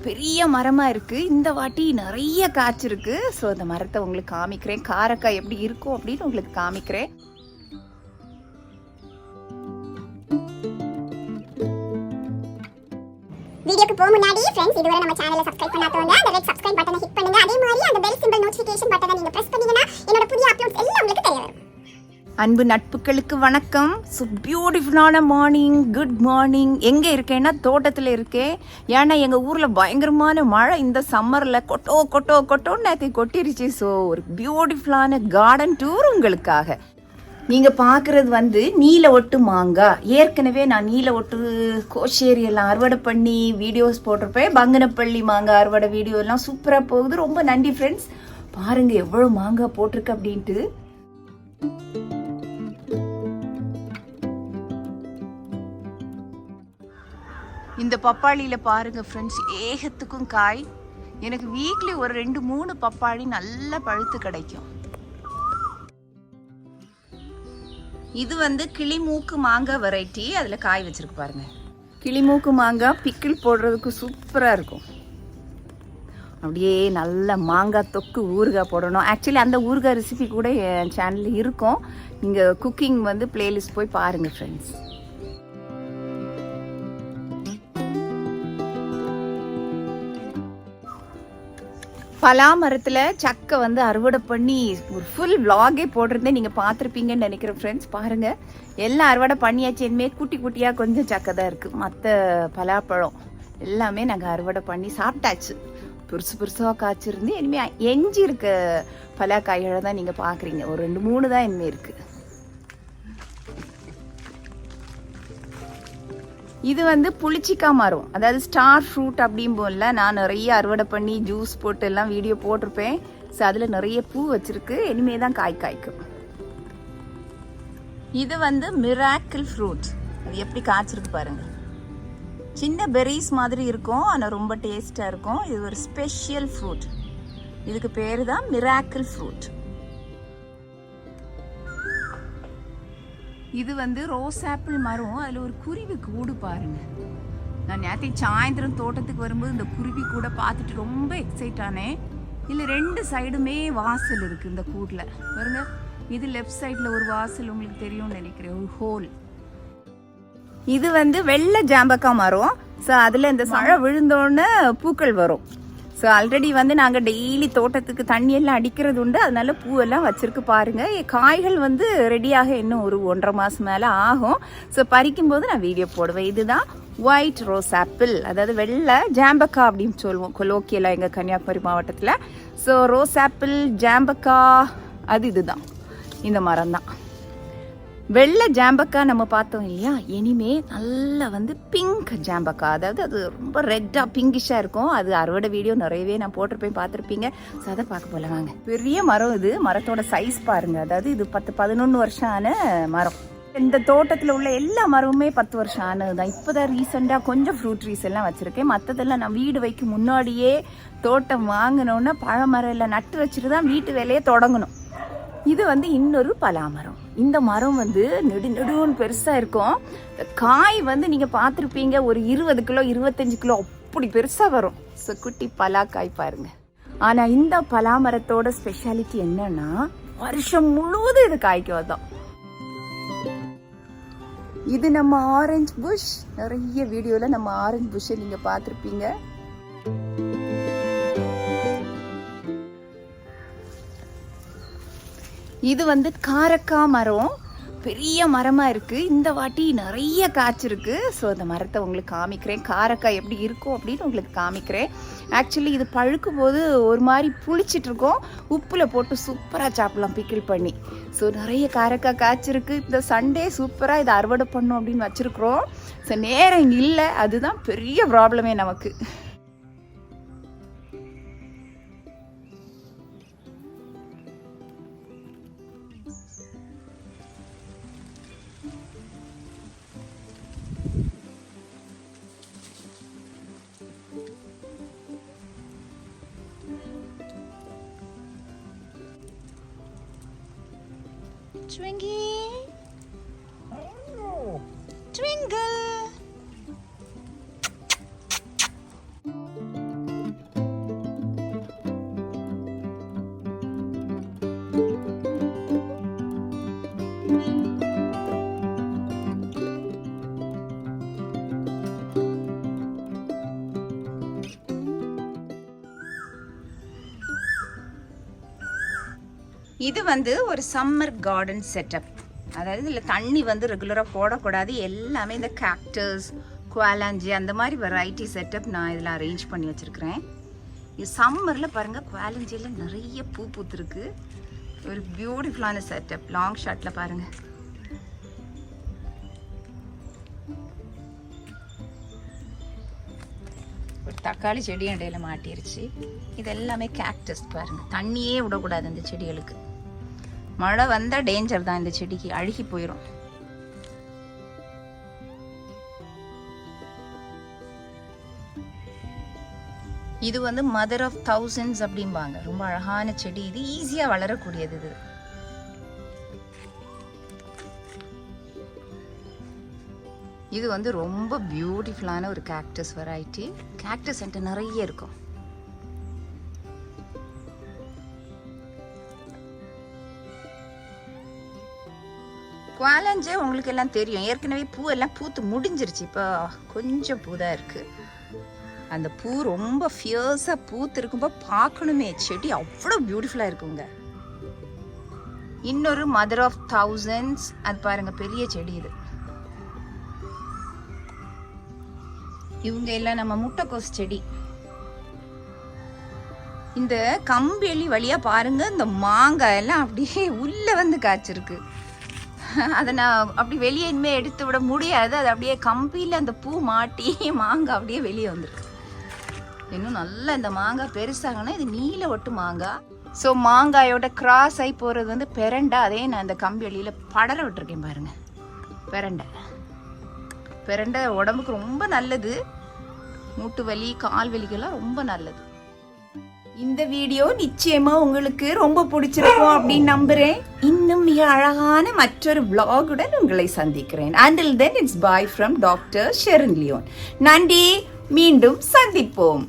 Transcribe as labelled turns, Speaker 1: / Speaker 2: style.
Speaker 1: பெரிய மரமா இருக்கு. இந்த வாட்டி நிறைய காய்ச்சிருக்கு. ஸோ அந்த மரத்தை உங்களுக்கு காமிக்கிறேன். காரைக்காய் எப்படி இருக்கும் அப்படின்னு உங்களுக்கு காமிக்கிறேன்.
Speaker 2: வீடியோக்கு போக முன்னாடி फ्रेंड्स இதுவரை நம்ம சேனலை சப்ஸ்கிரைப் பண்ணாதவங்க அந்த ரெட் சப்ஸ்கிரைப் பட்டனை ஹிட் பண்ணுங்க. அதே மாதிரி அந்த பெல் சிம்பல் நோட்டிஃபிகேஷன் பட்டனை நீங்க பிரஸ் பண்ணீங்கன்னா என்னோட புதிய அப்லோட்ஸ் எல்லாம் உங்களுக்கு தெரிய வரும்.
Speaker 1: அன்பு நட்புகளுக்கு வணக்கம். ஸோ பியூட்டிஃபுல்லான மார்னிங், குட் மார்னிங். எங்கே இருக்கேன்னா தோட்டத்தில் இருக்கேன். ஏன்னா எங்கள் ஊரில் பயங்கரமான மழை இந்த சம்மரில் கொட்டோன்னு நேற்று கொட்டிருச்சு. ஸோ ஒரு பியூட்டிஃபுல்லான கார்டன் டூர் உங்களுக்காக. நீங்கள் பார்க்குறது நீல ஒட்டு மாங்காய். ஏற்கனவே நான் நீல ஒட்டு கோஷேரி எல்லாம் அறுவடை பண்ணி வீடியோஸ் போட்டிருப்பேன். பங்கனப்பள்ளி மாங்காய் அறுவடை வீடியோ எல்லாம் சூப்பராக போகுது. ரொம்ப நன்றி ஃப்ரெண்ட்ஸ். பாருங்கள் எவ்வளோ மாங்காய் போட்டிருக்கு அப்படின்ட்டு. இந்த பப்பாளியில் பாருங்கள் ஃப்ரெண்ட்ஸ், ஏகத்துக்கும் காய். எனக்கு வீக்லி ஒரு 2-3 பப்பாளி நல்லா பழுத்து கிடைக்கும். இது கிளிமூக்கு மாங்காய் வெரைட்டி. அதில் காய் வச்சிருக்கு பாருங்க. கிளிமூக்கு மாங்காய் பிக்கிள் போடுறதுக்கு சூப்பராக இருக்கும். அப்படியே நல்ல மாங்காய் தொக்கு ஊறுகாய் போடணும். ஆக்சுவலி அந்த ஊறுகாய் ரெசிபி கூட என் சேனலில் இருக்கும். நீங்கள் குக்கிங் பிளேலிஸ்ட் போய் பாருங்கள் ஃப்ரெண்ட்ஸ். பலாமரத்தில் சக்கை அறுவடை பண்ணி ஒரு ஃபுல் விலாகே போட்டிருந்தேன். நீங்கள் பார்த்துருப்பீங்கன்னு நினைக்கிறேன் ஃப்ரெண்ட்ஸ். பாருங்கள், எல்லாம் அறுவடை பண்ணியாச்சு. இனிமேல் குட்டி குட்டியாக கொஞ்சம் சக்கை தான் இருக்குது. மற்ற பலாப்பழம் எல்லாமே நாங்கள் அறுவடை பண்ணி சாப்பிட்டாச்சு. பெருசாக காய்ச்சிருந்து இனிமேல் எஞ்சி இருக்க பலாக்காய்களை தான் நீங்கள் பார்க்குறீங்க. ஒரு 2-3 தான் இனிமேல் இருக்குது. இது புளிச்சிக்காய் மரம், அதாவது ஸ்டார் ஃப்ரூட் அப்படிம்போம்ல. நான் நிறைய அறுவடை பண்ணி ஜூஸ் போட்டு எல்லாம் வீடியோ போட்டிருப்பேன். ஸோ அதில் நிறைய பூ வச்சிருக்கு. இனிமே தான் காய்க்கும். இது மிராக்கிள் ஃப்ரூட். அது எப்படி காய்ச்சிருக்கு பாருங்க. சின்ன பெரிஸ் மாதிரி இருக்கும், ஆனால் ரொம்ப டேஸ்டாக இருக்கும். இது ஒரு ஸ்பெஷல் ஃப்ரூட். இதுக்கு பேர் தான் மிராக்கிள் ஃப்ரூட். இது ரோஸ் ஆப்பிள் மரம். அதில் ஒரு குருவி கூடு பாருங்க. நான் நேற்று சாயந்தரம் தோட்டத்துக்கு வரும்போது இந்த குருவி கூட பார்த்துட்டு ரொம்ப எக்ஸைட் ஆனேன். இல்லை 2 சைடுமே வாசல் இருக்குது இந்த கூட்டில் பாருங்க. இது லெஃப்ட் சைடில் ஒரு வாசல், உங்களுக்கு தெரியும்னு நினைக்கிறேன், ஒரு ஹோல். இது வெள்ளை ஜாம்பக்காய் மரம். ஸோ அதில் இந்த மழை விழுந்தோடனே பூக்கள் வரும். ஸோ ஆல்ரெடி நாங்கள் டெய்லி தோட்டத்துக்கு தண்ணியெல்லாம் அடிக்கிறது உண்டு. அதனால பூவெல்லாம் வச்சிருக்கு பாருங்க. காய்கள் ரெடியாக இன்னும் ஒரு 1.5 மாதம் மேலே ஆகும். ஸோ பறிக்கும்போது நான் வீடியோ போடுவேன். இதுதான் ஒயிட் ரோஸ் ஆப்பிள், அதாவது வெள்ளை ஜாம்பக்காய் அப்படின்னு சொல்லுவோம் கொலோக்கியலாக எங்கள் கன்னியாகுமரி மாவட்டத்தில். ஸோ ரோஸ் ஆப்பிள் ஜாம்பக்காய் இதுதான் இந்த மரம் தான். வெள்ளை ஜாம்பக்காய் நம்ம பார்த்தோம் இல்லையா. இனிமே நல்லா பிங்க் ஜாம்பக்காய், அதாவது அது ரொம்ப ரெட்டாக பிங்கிஷாக இருக்கும். அது அறுவடை வீடியோ நிறையவே நான் போட்டிருப்பேன், பார்த்துருப்பீங்க. ஸோ அதை பார்க்க போல வாங்க. பெரிய மரம். இது மரத்தோட சைஸ் பாருங்க. அதாவது இது 10-11 வருஷம் ஆன மரம். இந்த தோட்டத்தில் உள்ள எல்லா மரமுமே 10 வருஷம் ஆனது தான். இப்போ தான் ரீசெண்டாக கொஞ்சம் ஃப்ரூட் ட்ரீஸ் எல்லாம் வச்சுருக்கேன். மற்றதெல்லாம் நான் வீடு வைக்க முன்னாடியே தோட்டம் வாங்கினோன்னா பழமரம் எல்லாம் நட்டு வச்சுட்டு தான் வீட்டு வேலையை தொடங்கணும். இது இன்னொரு பலாமரம். இந்த மரம் நெடுன்னு பெருசாக இருக்கும். காய் நீங்கள் பார்த்துருப்பீங்க, ஒரு 20 கிலோ 25 கிலோ அப்படி பெருசாக வரும். ஸோ குட்டி பலாக்காய் பாருங்க. ஆனால் இந்த பலாமரத்தோட ஸ்பெஷாலிட்டி என்னன்னா, வருஷம் முழுவதும் இது காய்க்க தான். இது நம்ம ஆரஞ்சு புஷ். நிறைய வீடியோவில் நம்ம ஆரஞ்சு புஷ்ஷை நீங்கள் பார்த்துருப்பீங்க. இது காரைக்காய் மரம். பெரிய மரமாக இருக்குது. இந்த வாட்டி நிறைய காய்ச்சிருக்கு. ஸோ அந்த மரத்தை உங்களுக்கு காமிக்கிறேன். காரைக்காய் எப்படி இருக்கும் அப்படின்னு உங்களுக்கு காமிக்கிறேன். ஆக்சுவலி இது பழுக்கும் போது ஒரு மாதிரி புளிச்சிட்ருக்கோம். உப்பில் போட்டு சூப்பராக சாப்பிடலாம் பிக்கிள் பண்ணி. ஸோ நிறைய காரைக்காய் காய்ச்சிருக்கு. இந்த சண்டே சூப்பராக இதை அறுவடை பண்ணோம் அப்படின்னு வச்சுருக்குறோம். ஸோ நேரம் இல்லை, அதுதான் பெரிய ப்ராப்ளமே நமக்கு. Twinkle, twinkle. இது வந்து ஒரு சம்மர் கார்டன் செட்டப். அதாவது இதில் தண்ணி வந்து ரெகுலராக போடக்கூடாது. எல்லாமே இந்த கேக்டஸ், குவாலாஞ்சி அந்த மாதிரி வெரைட்டி செட்டப் நான் இதில் அரேஞ்ச் பண்ணி வச்சுருக்கிறேன். இது சம்மரில் பாருங்கள், குவாலஞ்சியில் நிறைய பூ பூத்துருக்கு. ஒரு பியூட்டிஃபுல்லான செட்டப். லாங் ஷாட்டில் பாருங்கள். ஒரு தக்காளி செடி இடையில மாட்டிருச்சு. இது எல்லாமே கேக்டஸ் பாருங்கள். தண்ணியே விடக்கூடாது இந்த செடிகளுக்கு. மழை வந்தால் டேஞ்சர் தான், இந்த செடிக்கு அழுகி போயிடும். இது வந்து மதர் ஆஃப் தௌசண்ட்ஸ் அப்படிம்பாங்க. ரொம்ப அழகான செடி. இது ஈஸியாக வளரக்கூடியது. இது இது வந்து ரொம்ப பியூட்டிஃபுல்லான ஒரு கேக்டஸ் வெரைட்டி. கேக்டஸ் என்கிட்ட நிறைய இருக்கும். குவாலஞ்சே உங்களுக்கு எல்லாம் தெரியும். ஏற்கனவே பூ எல்லாம் பூத்து முடிஞ்சிருச்சு. இப்போ கொஞ்சம் பூ தான் இருக்குது. அந்த பூ ரொம்ப ஃபியர்ஸாக பூத்து இருக்கும்போது பார்க்கணுமே. செடி அவ்வளோ பியூட்டிஃபுல்லாக இருக்குங்க. இன்னொரு மதர் ஆஃப் தௌசண்ட்ஸ், அது பாருங்கள், பெரிய செடி. இது இவங்க எல்லாம் நம்ம முட்டைக்கோஸ் செடி. இந்த கம்பெளி வழியா பாருங்க, இந்த மாங்காய் எல்லாம் அப்படியே உள்ள வந்து காய்ச்சிருக்கு. அதை நான் அப்படி வெளியே இனிமேல் எடுத்து விட முடியாது. அது அப்படியே கம்பியில் அந்த பூ மாட்டி மாங்காய் அப்படியே வெளியே வந்திருக்கு. இன்னும் நல்லா இந்த மாங்காய் பெருசாகனா இது நீல ஒட்டு மாங்காய். ஸோ மாங்காயோட கிராஸ் ஆகி போகிறது வந்து பெரண்டை. அதே நான் இந்த கம்பி வெளியில் படர விட்டுருக்கேன் பாருங்க. பெரண்டை உடம்புக்கு ரொம்ப நல்லது. மூட்டு வலி, கால் வலிக்கெல்லாம் ரொம்ப நல்லது. இந்த வீடியோ நிச்சயமா உங்களுக்கு ரொம்ப பிடிச்சிருக்கும் அப்படின்னு நம்புறேன். இன்னும் மிக அழகான மற்றொரு vlog-உடன் உங்களை சந்திக்கிறேன். Until then, it's bye from Dr. Sharon Leon. நன்றி, மீண்டும் சந்திப்போம்.